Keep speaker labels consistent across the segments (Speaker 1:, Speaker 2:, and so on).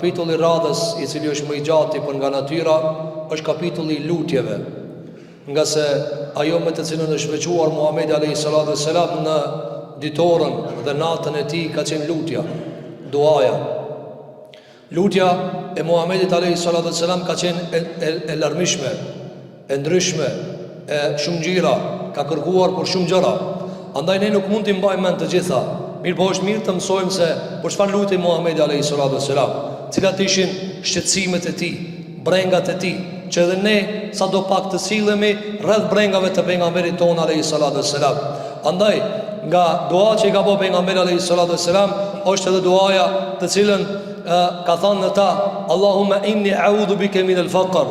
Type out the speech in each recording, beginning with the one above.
Speaker 1: Kapitulli radhës I cili është më I gjati për nga natyra është kapitulli I lutjeve, nga se ajo me të cilën është veçuar Muhamedi a.s. në ditorën dhe natën e tij ka qenë lutja, duaja. Lutja e Muhamedit a.s. ka qenë e larmishme, e ndryshme, e shumë gjira, ka kërkuar për shumë gjëra. Andaj ne nuk mund t'i mbajmë mend të gjitha. Mirë po është mirë të mësojmë se për çfarë lutej Muhamedi a.s. Cilat ishin shqetësimet e tij, brengat e tij, që edhe ne sa do pak të sillemi rreth brengave të pejgamberit ton a.s. Andaj nga dua që I ka bëu pejgamberi a.s. është edhe duaja të cilën ka thënë në ta: Allahumma inni a'udhu bika min al-faqr.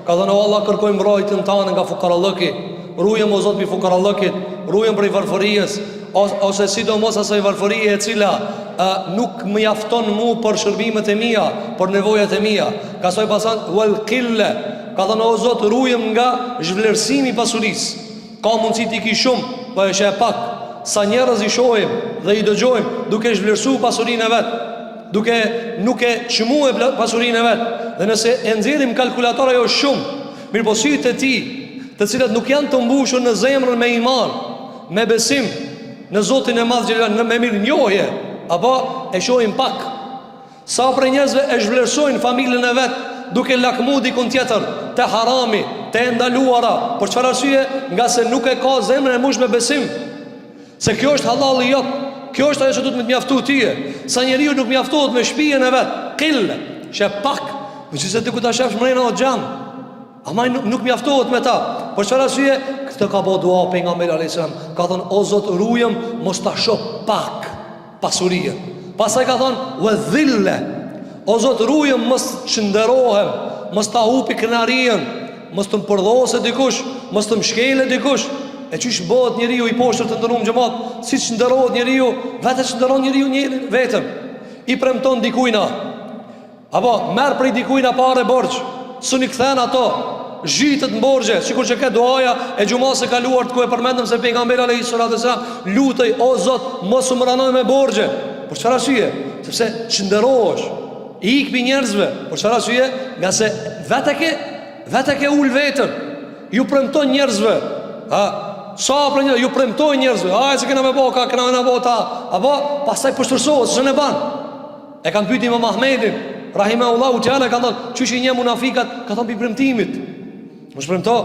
Speaker 1: Ka thënë: o Allah, kërkoj mbrojtjen tane nga fukarallëki. Ruajmë o Zot mbi fukarallëkit, ruajmë prej varfërisë, ose sidomos asaj varfërie e cila nuk më jafton mu për shërbimet e mia, për nevojat e mia. Ka thënë pasan wal qilla. Ka thënë: o Zot, ruajmë nga zhvlerësimi I pasurisë. Ka mundësi t'i ki shumë, po është e pak. Sa njerëz I shohim dhe I dëgjojmë duke zhvlerësuar pasurinë e vet, duke nuk e çmuar pasurinë e vet. Dhe nëse e nxjerrim kalkulator ajo është shumë. Mirë po sytë e tij, të cilat nuk janë të mbushur në zemrën me iman, me besim në Zotin e Madh Xhelal, me mirënjohje, apo e shohim pak. Sa prej njerëzve e zhvlerësojnë familjen e vet duke lakmu dikun tjetër te harami, te ndaluara. Për çfarë arsye? Nga se nuk e ka zemrën e mbushur me besim se kjo është halali jot, kjo është ajo që duhet të mjaftojë tyje. Sa njeriu nuk mjaftohet me shtëpinë e vet, qil, që pak, megjithëse ti ku ta shefsh mrena o xhan, ama nuk mjaftohet me ta. Për çfarë arsye? Këtë ka bëu dua pejgamberi alayhis salam. Ka thënë: o Zot, ruajm mos ta shoh pak pasurinë. Pastaj ka thënë: wa dhilla. O Zot, ruajm mos çnderohem, mos ta hupi kënaqërinë, mos të mpërdhose dikush, mos të mshkele dikush. E çish bëhet njeriu I poshtër të ndëruar xhamat, siç nderohet njeriu, vetë çnderon njeriu vetëm. I premton dikujna, apo merr prej dikujna parë borxh, s'u kthen ato, zhitet në borxhe, sikur që ka duaja e xumas së kaluar ku e përmendëm se pejgamberi alayhis salam lutej: o Zot, mos u mranoj me borxhe. Për çfarë arsye? Sepse çnderohesh, I ikpi njerëzve. Për çfarë arsye? Nga se vetë ke ul vetën, ju premton njerëzve. Sa për një, ju premtoj njerëzve: se kena me bo, kena me bo ta. Apo, pastaj pështërsohet, se në ban. E kanë pyti Imam Ahmedin rahimahullahu teala, kanë thënë: çuçi një munafikat, ka thënë për premtimit. Mos premto,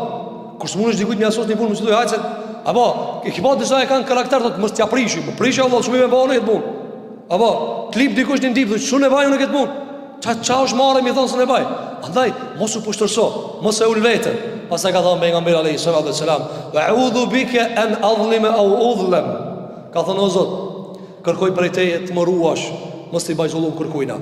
Speaker 1: kur s'mundesh dikujt më asos një punë, mos i thuaj hajse. Apo, ekipat disa e kanë karakter, thotë mos t'ja prishi, po prishi Allah, shumë më bëni këtë punë. Apo, klip dikush në ndip, thotë shumë e vajun në këtë punë. Ça është marrë mi thonë se ne baj. Andaj mos u pushtërso, mos e ul veten. Pastaj ka thënë pejgamberi alayhis salam: "Wa'udhu bika an adhlima aw udhlam." Ka thënë: o Zot, kërkoj prej teje të më ruash, mos t'i bëj zullum kërkujna.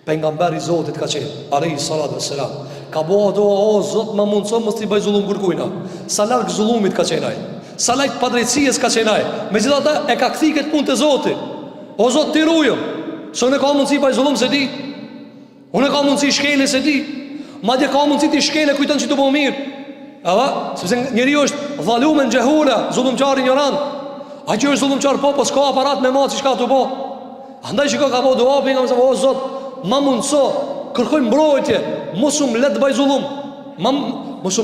Speaker 1: Pejgamberi I Zotit ka qenë alayhis salam, ka bëu dua: o Zot, më mundso mos t'i bëj zullum kërkujna. Sa larg zullumit ka qenë ai, sa larg padrejtësisë ka qenë ai. Megjithatë e ka kthy këtë punë te Zoti. O Zot, ti ruajm. S'unë ka mundsi bëj zullum se ti. Unë ka mundësi shkele se ti, madje ka mundësi ti shkele kujton që të po mirë. Sepse njeriu është dhalumen xehula, zullumçar ignorant. Ai që është zullumçar po s'ka aparat me maç çka të po. Andaj shiko ka bëu dua pejgamberi: o Zot, ma mundso, kërkoj mbrojtje, mos um let bëj zullum. Mos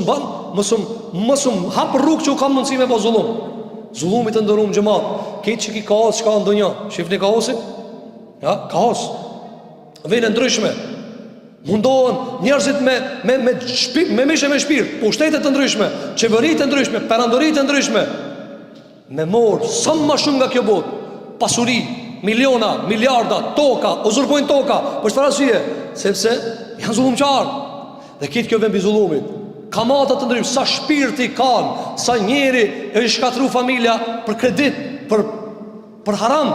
Speaker 1: um hap rrugë që ka mundësi me bëj zullum. Zullumi të ndërum xhamat, këtë që ki kaos çka ndonjë. Shifni kaosin? Kaos. Vjen ndryshme. Mundohen njerëzit me mishë me shpirt, pushtete të ndryshme, qeveritë të ndryshme, perandoritë të ndryshme, me morë sa më shumë nga kjo botë, pasuri, miliona, miliarda, toka, uzurpojnë toka. Për çfarë arsye? Sepse janë zullumçar. Dhe kitë kjo vjen mbi zullumit. Kamata të ndryshme, sa shpirti kanë, sa njeri është shkatru familja për kredit, për haram.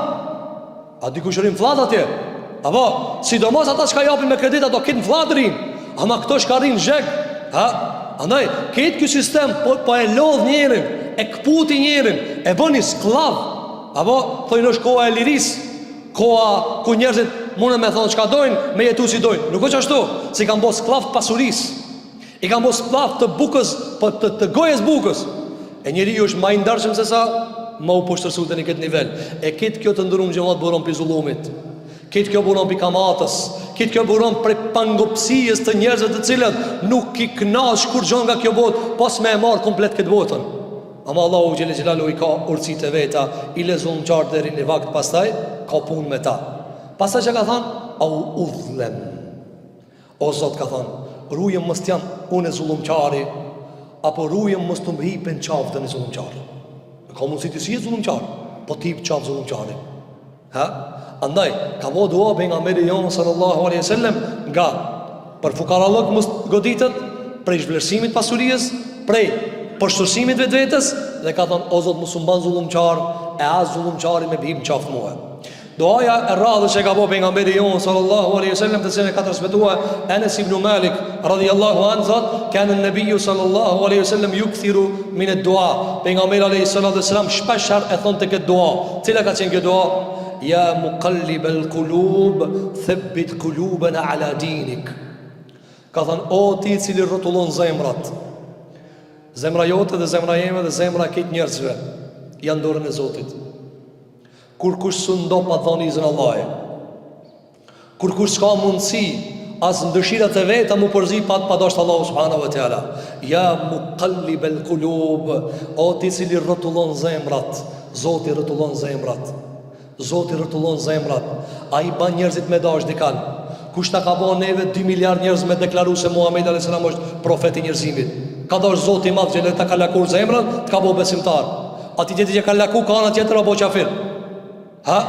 Speaker 1: A dikush rrim flllat atje? Apo, sidomos ata që ka japin me kredit, ato këtë në fladrin, ama këto shka rrin zhek. Andaj, këtë kjo sistem po e lodh njerin, e këputi njerin, e bëni sklav. Apo, thojnë është koha e liris, koha ku njerëzit mune me thonë qka dojnë, me jetu si dojnë. Nuk është ashtu, si kanë bo sklav të pasuris, i kanë bo sklav të bukës, të gojes bukës. E njeri është ma i ndarshëm se sa, ma u poshtërsu të një këtë nivel. E këtë kjo të ndërum gjëmat bëron për zullumit. Kitë kjo buron për kamatës, kitë kjo buron për pangopsijës të njerëzve të cilët nuk i knash kur gjon nga kjo botë, pas me e marë komplet këtë botën. Ama Allahu Gjellë Gjellalu i ka urësit e veta, i lezun qartë deri një vakt, pastaj ka punë me ta. Pastaj që ka thanë, au udhlem. O Zot ka thanë, rujëm mës t'jam unë e zullumqari, apo rujëm mës të mhipen qafë dhe në zullumqari. Ka mundësi të si e zullumqari, po t'ip qafë zullumqari. Ha? Andaj, ka vo dua për nga meri jonë sallallahu alaihi sallam, nga për fukarallëk mës goditët, prej zhvlerësimit pasurijës, prej përshtërsimit vetë vetës, dhe ka thonë, o Zot mësë mban zullumqar, e as zullumqari me bim qafë muhe. Doaja e radhë që ka po për nga mberi jonë sallallahu alaihi sallam, të cilën ka transmetua Enes ibn Malik radhiyallahu anhu, thot, kanë nëbiju sallallahu alaihi sallam ju këthiru minet dua. Për nga mberi alaihi sallam shpeshar e thonë të këtë dua. Cila ka qenë këtë dua? Ja muqallib el kulub, thebbit kulubena ala dinik. Ka thonë, o ti cili rrotullon zemrat, zemra jote dhe zemra jeme dhe zemra këtë njerëzve, janë dorën e Zotit. Kur kush së ndop atë dhoni izën Allahi, kur kush s'ka mundësi as në dëshirat e veta mu përzi pa dosht Allahu subhanahu wa ta'ala. Ja muqallib el kulub, o ti cili rrotullon zemrat, Zoti rrotullon zemrat. Zoti rrotullon zemrat. Ai ban njerëzit me dash dikan. Kush ta ka bën neve 2 miliard njerëz me deklaruar se Muhamedi alayhis salam është profeti i njerëzimit. Ka dash Zoti i madh që ta ka lakur zemrën, të ka bëu besimtar. Ati tjetër që ka laku ka ana tjetër apo qafir. Ha?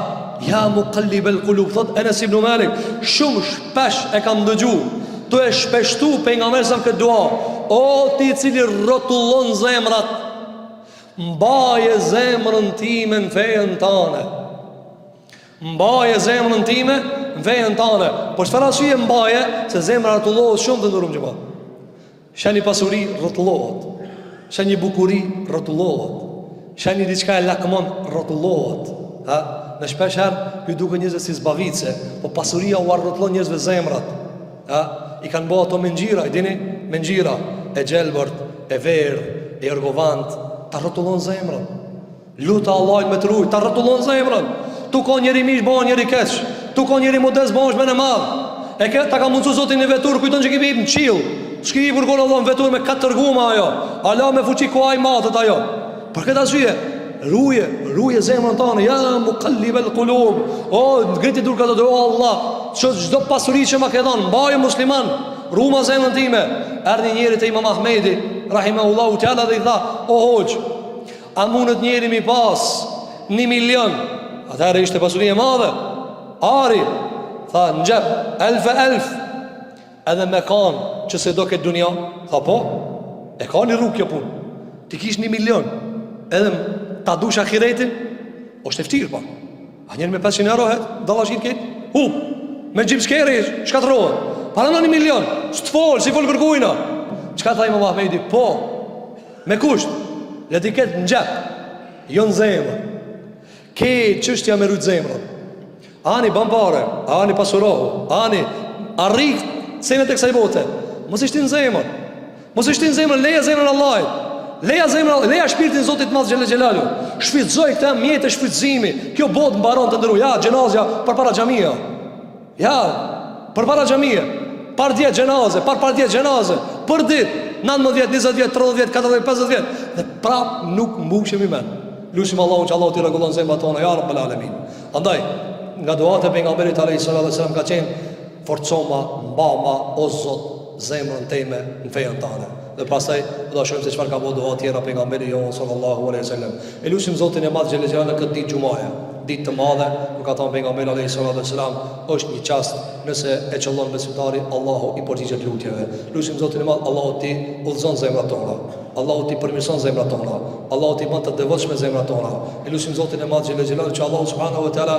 Speaker 1: Ja muqallib el qulub, thot Enes ibn Malik, shumë shpesh e kam dëgju, tu e shpeshtu pejgamberi sa këtë dua. O ti i cili rrotullon zemrat, mbaje zemrën time në fejen tane. Mbaje zemrën time në fejen tane. Por çfarë arsye mbaje? Se zemra rrotullohet shumë të ndërum xhamat. Shani pasuri rrotullohet. Shani bukuri rrotullohet. Shani diçka e lakmon rrotullohet. Ha? Në shpesh herë ju duke njerëzve si zbavitse, po pasuria u rrotullon njerëzve zemrat. Ha? I kanë bëu ato mengjira, i dini, mengjira e gjelbërt, e verdh, e ergovant, ta rrotullon zemrën. Luta Allahut me truj, ta rrotullon zemrën. Tu ka njeri mish, bëhen njeri keq. Tu ka njeri modest, bëhesh me në madh. E ke ta ka mundsu Zoti në vetur, kujton që kimi në qiell. Shkri për kur Allah në vetur me 4 guma ajo. Allah me fuqi ku ai matët ajo. Për këtë arsye, ruje zemrën tonë, ja muqallib el qulub. O, ngriti durka do Allah, çdo pasuri që më ke dhënë, mbaje musliman, ruma zemrën time. Erdhi njëri te Imam Ahmedi, rahimahullahu ta'ala dhe i tha, o hoxh, a mundet njeri mi pas 1 milion? Atëherë ishte pasuri e madhe. Ari, tha, në gjep, elf, edhe me kanë që se do këtë dunja. Tha, po, e ka një rrugë kjo punë. Ti kish 1 milion, edhe ta dush akiretin, është eftirë pa. A njerë me 500 euro dallashin këtë, me gjip skeri, shkatërojë. Para në 1 milion, së të folë, si folë kërkujna. Qka tha Imam Ahmedi? Po, me kusht, le ti ketë në gjep, jo në zemrë. Ke qështja me rujtë zemrën. Ani ban pare, ani pasurohu, ani arrik senet e kësaj bote. Mos ishti në zemrën. Mos ishti në zemrën, leja zemrën Allahit. Leja shpirtin Zotit Madh Xhelel Xhelalu. Shfrytëzoj këtë mjetë shfrytëzimi. Kjo botë mbaron të ndërru. Ja, gjenazja përpara xhamia. Ja, përpara xhamia. Par diet gjenaze, par diet gjenaze. Për ditë, 19 vjet, 20 vjet, 30 vjet, 40, 50 vjet. Dhe prap nuk mbushemi men. Lusim Allahun që Allahu t'i rregullon zemrat tona, ja Rabbul Alamin. Andaj, nga duat e pejgamberit alayhis salam ka qenë forcoma, mbama o Zot zemrën time në fejen tane. Dhe pastaj do ta shohim se çfarë ka bëu dua tjera pejgamberi jon sallallahu alaihi wasallam. E lutim Zotin e Madh Xhelel Xhelal këtë ditë xumaje, ditë të madhe, ku ka thënë pejgamberi alayhis salam, është një çast nëse e çollon besimtari, Allahu i përgjigjet lutjeve. Lutim Zotin e Madh, Allahu ti udhëzon zemrat tona. Allahu ti përmirëson zemrat tona. Allahu ti bën të devotshme zemrat tona. E lutim Zotin e Madh Xhelel Xhelal që Allahu subhanahu wa taala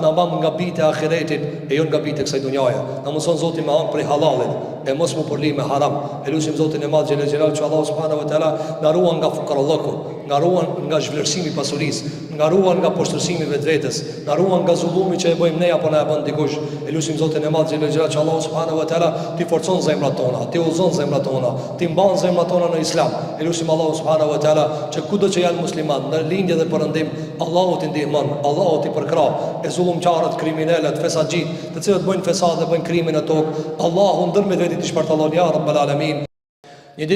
Speaker 1: na bën nga bitë e ahiretit e jo nga bitë e kësaj dunjaje. Na mëson Zoti me anë prej halalit e mos më përli me haram. E lutim Zotin e Madh Xhelel Xhelal që Allahu subhanahu wa taala na ruan nga fukarallëku, nga ruan nga zhvlerësimi i pasurisë, nga ruan nga poshtërsimi vetvetes, nga ruan nga zullumi që e bëjmë ne apo na e bën dikush. Elusim Zotin e Madh Xhelal që Allahu subhanahu wa taala ti forcon zemrat tona, ti udhëzon zemrat tona, ti mban zemrat tona në Islam. Elusim Allahu subhanahu wa taala që kudo që janë musliman, në lindje dhe perëndim, Allahu ti ndihmon, Allahu ti përkrah e zullumçarët, kriminalët, fesaxhit, të cilët bëjnë fesad dhe bëjnë krimin në tokë. Allahu ndër me vetë ti shpartallon ya rabbal alamin.